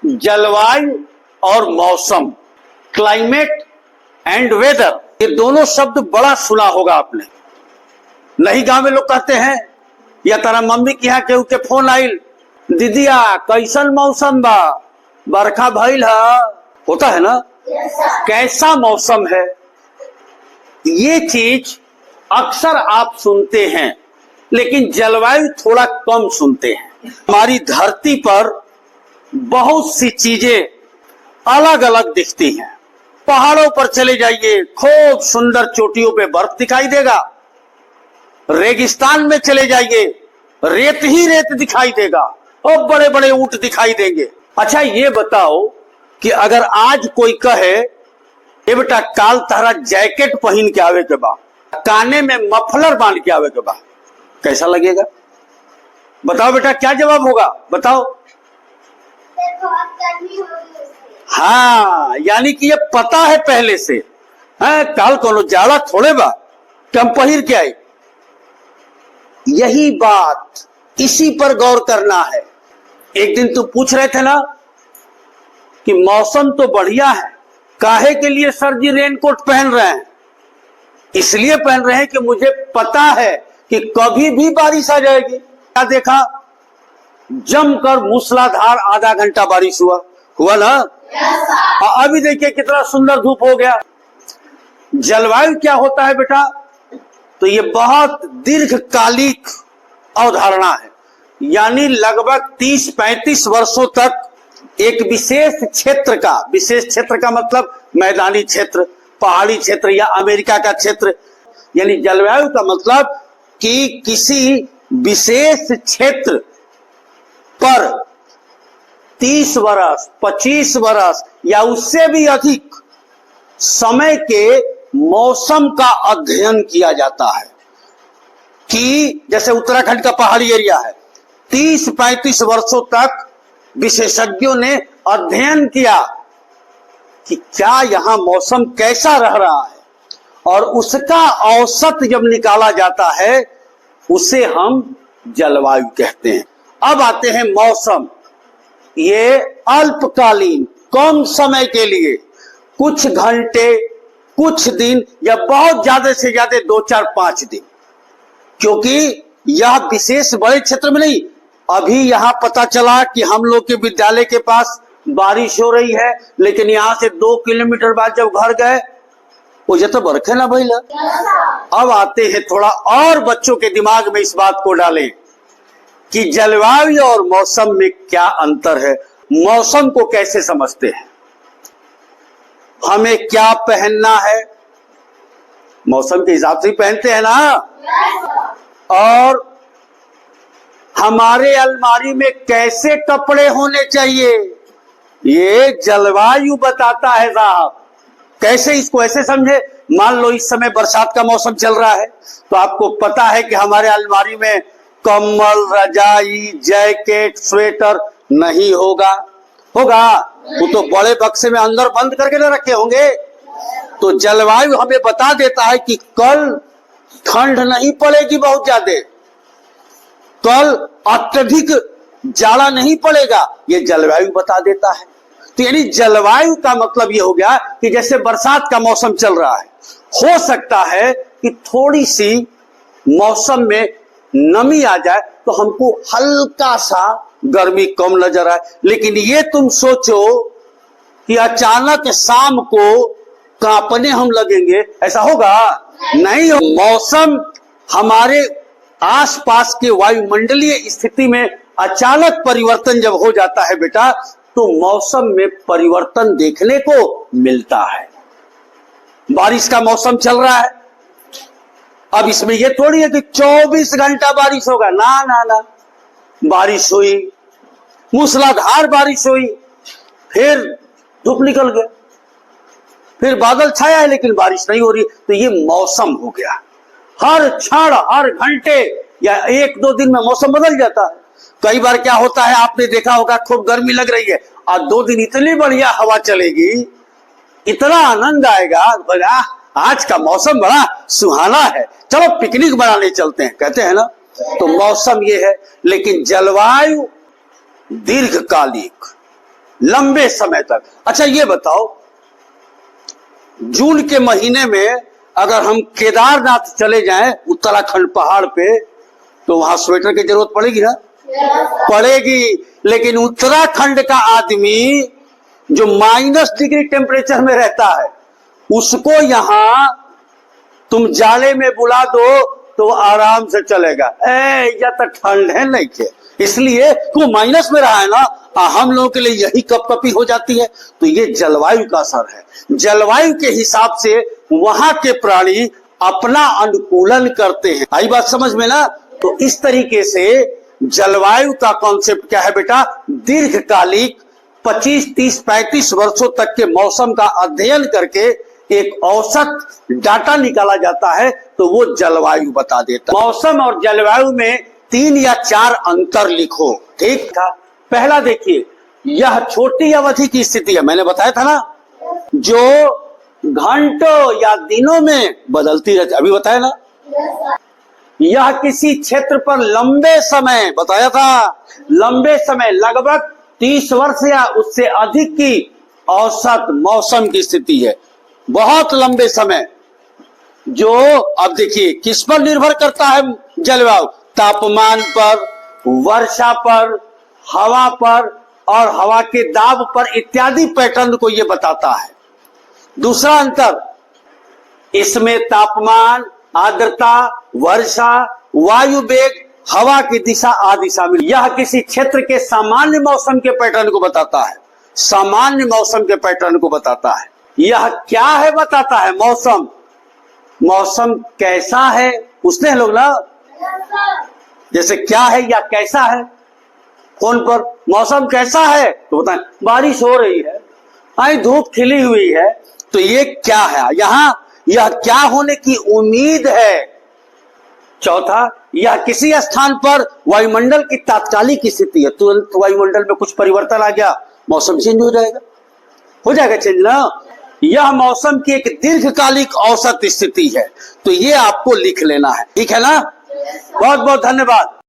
जलवायु और मौसम, क्लाइमेट एंड वेदर, ये दोनों शब्द बड़ा सुना होगा आपने। नहीं गांव में लोग कहते हैं, या तारा मम्मी के यहाँ केहू के फोन आइल, दीदिया कैसन मौसम बा, बरखा भइल है, होता है ना, कैसा मौसम है। ये चीज अक्सर आप सुनते हैं, लेकिन जलवायु थोड़ा कम सुनते हैं। हमारी धरती पर बहुत सी चीजें अलग अलग दिखती हैं। पहाड़ों पर चले जाइए, खूब सुंदर चोटियों पे बर्फ दिखाई देगा। रेगिस्तान में चले जाइए, रेत ही रेत दिखाई देगा और बड़े बड़े ऊंट दिखाई देंगे। अच्छा ये बताओ कि अगर आज कोई कहे ये बेटा काल तारा जैकेट पहन के आवे के बा, काने में मफलर बांध के आवे के बा, कैसा लगेगा? बताओ बेटा, क्या जवाब होगा बताओ? हाँ, यानी कि ये पता है पहले से, है काल कोनो जाड़ा थोड़े बा कि हम पहिर के आए। यही बात, इसी पर गौर करना है। एक दिन तुम पूछ रहे थे ना कि मौसम तो बढ़िया है, काहे के लिए सर जी रेनकोट पहन रहे हैं? इसलिए पहन रहे हैं कि मुझे पता है कि कभी भी बारिश आ जाएगी। क्या देखा, जमकर मूसलाधार आधा घंटा बारिश हुआ ना। अभी देखिए कितना सुंदर धूप हो गया। जलवायु क्या होता है बेटा? तो ये बहुत दीर्घकालिक अवधारणा है, यानी लगभग 30-35 वर्षों तक एक विशेष क्षेत्र का मतलब मैदानी क्षेत्र, पहाड़ी क्षेत्र या अमेरिका का क्षेत्र। यानी जलवायु का मतलब कि किसी विशेष क्षेत्र पर 30 वर्ष, 25 वर्ष या उससे भी अधिक समय के मौसम का अध्ययन किया जाता है। कि जैसे उत्तराखंड का पहाड़ी एरिया है, 30-35 वर्षों तक विशेषज्ञों ने अध्ययन किया कि क्या यहां मौसम कैसा रह रहा है, और उसका औसत जब निकाला जाता है उसे हम जलवायु कहते हैं। अब आते हैं मौसम। ये अल्पकालीन, कम समय के लिए, कुछ घंटे, कुछ दिन या बहुत ज्यादा से ज्यादा 2-4-5 दिन, क्योंकि यह विशेष बड़े क्षेत्र में नहीं। अभी यहां पता चला कि हम लोग के विद्यालय के पास बारिश हो रही है, लेकिन यहां से 2 किलोमीटर बाद जब घर गए वो तो बरखे ना भइल। अब आते हैं थोड़ा और बच्चों के दिमाग में इस बात को डालें कि जलवायु और मौसम में क्या अंतर है, मौसम को कैसे समझते हैं, हमें क्या पहनना है, मौसम के हिसाब से ही पहनते हैं ना। और हमारे अलमारी में कैसे कपड़े होने चाहिए, ये जलवायु बताता है साहब। कैसे, इसको ऐसे समझे, मान लो इस समय बरसात का मौसम चल रहा है, तो आपको पता है कि हमारे अलमारी में कम्बल, रजाई, जैकेट, स्वेटर नहीं होगा। वो तो बड़े बक्से में अंदर बंद करके न रखे होंगे। तो जलवायु हमें बता देता है कि कल ठंड नहीं पड़ेगी बहुत ज्यादा, कल अत्यधिक जाड़ा नहीं पड़ेगा, ये जलवायु बता देता है। तो यानी जलवायु का मतलब ये हो गया कि जैसे बरसात का मौसम चल रहा है, हो सकता है कि थोड़ी सी मौसम में नमी आ जाए तो हमको हल्का सा गर्मी कम नजर आए, लेकिन ये तुम सोचो कि अचानक शाम को कांपने हम लगेंगे, ऐसा होगा? नहीं। मौसम हमारे आसपास के वायुमंडलीय स्थिति में अचानक परिवर्तन जब हो जाता है बेटा, तो मौसम में परिवर्तन देखने को मिलता है। बारिश का मौसम चल रहा है, अब इसमें यह थोड़ी है कि 24 घंटा बारिश होगा, ना ना ना। बारिश हुई, मूसलाधार बारिश हुई, फिर धूप निकल गया, फिर बादल छाया है लेकिन बारिश नहीं हो रही। तो ये मौसम हो गया। हर क्षण, हर घंटे या 1-2 दिन में मौसम बदल जाता है। कई बार क्या होता है, आपने देखा होगा, खूब गर्मी लग रही है और 2 दिन इतनी बढ़िया हवा चलेगी, इतना आनंद आएगा, बोला आज का मौसम बड़ा सुहाना है, चलो पिकनिक मनाने चलते हैं, कहते हैं ना। तो मौसम ये है। लेकिन जलवायु दीर्घकालिक, लंबे समय तक। अच्छा ये बताओ, जून के महीने में अगर हम केदारनाथ चले जाएं उत्तराखंड पहाड़ पे, तो वहां स्वेटर की जरूरत पड़ेगी ना? पड़ेगी। लेकिन उत्तराखंड का आदमी जो -डिग्री टेम्परेचर में रहता है, उसको यहां तुम जाड़े में बुला दो तो आराम से चलेगा। या तो ठंड है नहीं के, इसलिए वो माइनस में रहा है ना, हम लोगों के लिए यही कपकपी हो जाती है। तो ये जलवायु का असर है। जलवायु के हिसाब से वहां के प्राणी अपना अनुकूलन करते हैं। आई बात समझ में ना? तो इस तरीके से जलवायु का कॉन्सेप्ट क्या है बेटा? दीर्घकालिक 25, 30, 35 वर्षों तक के मौसम का अध्ययन करके एक औसत डाटा निकाला जाता है, तो वो जलवायु बता देता है। मौसम और जलवायु में 3 या 4 अंतर लिखो, ठीक था? पहला देखिए, यह छोटी अवधि की स्थिति है, मैंने बताया था ना, जो घंटों या दिनों में बदलती रहती, अभी बताया ना। यह किसी क्षेत्र पर लंबे समय, बताया था, लंबे समय लगभग 30 वर्ष या उससे अधिक की औसत मौसम की स्थिति है। बहुत लंबे समय, जो अब देखिए किस पर निर्भर करता है जलवायु? तापमान पर, वर्षा पर, हवा पर और हवा के दाब पर इत्यादि पैटर्न को यह बताता है। दूसरा अंतर, इसमें तापमान, आर्द्रता, वर्षा, वायु वेग, हवा की दिशा आदि शामिल। यह किसी क्षेत्र के सामान्य मौसम के पैटर्न को बताता है। सामान्य मौसम के पैटर्न को बताता है। यह क्या है बताता है? मौसम। मौसम कैसा है उसने लोग ना, जैसे क्या है या कैसा है, फोन पर मौसम कैसा है तो बताएं बारिश हो रही है, आई धूप खिली हुई है, तो ये क्या है? यहां यह क्या होने की उम्मीद है। चौथा, यह किसी स्थान पर वायुमंडल की तात्कालिक स्थिति है, तुरंत वायुमंडल में कुछ परिवर्तन आ गया, मौसम चेंज हो जाएगा चेंज ना। यह मौसम की एक दीर्घकालिक औसत स्थिति है, तो ये आपको लिख लेना है, ठीक है ना? बहुत बहुत धन्यवाद।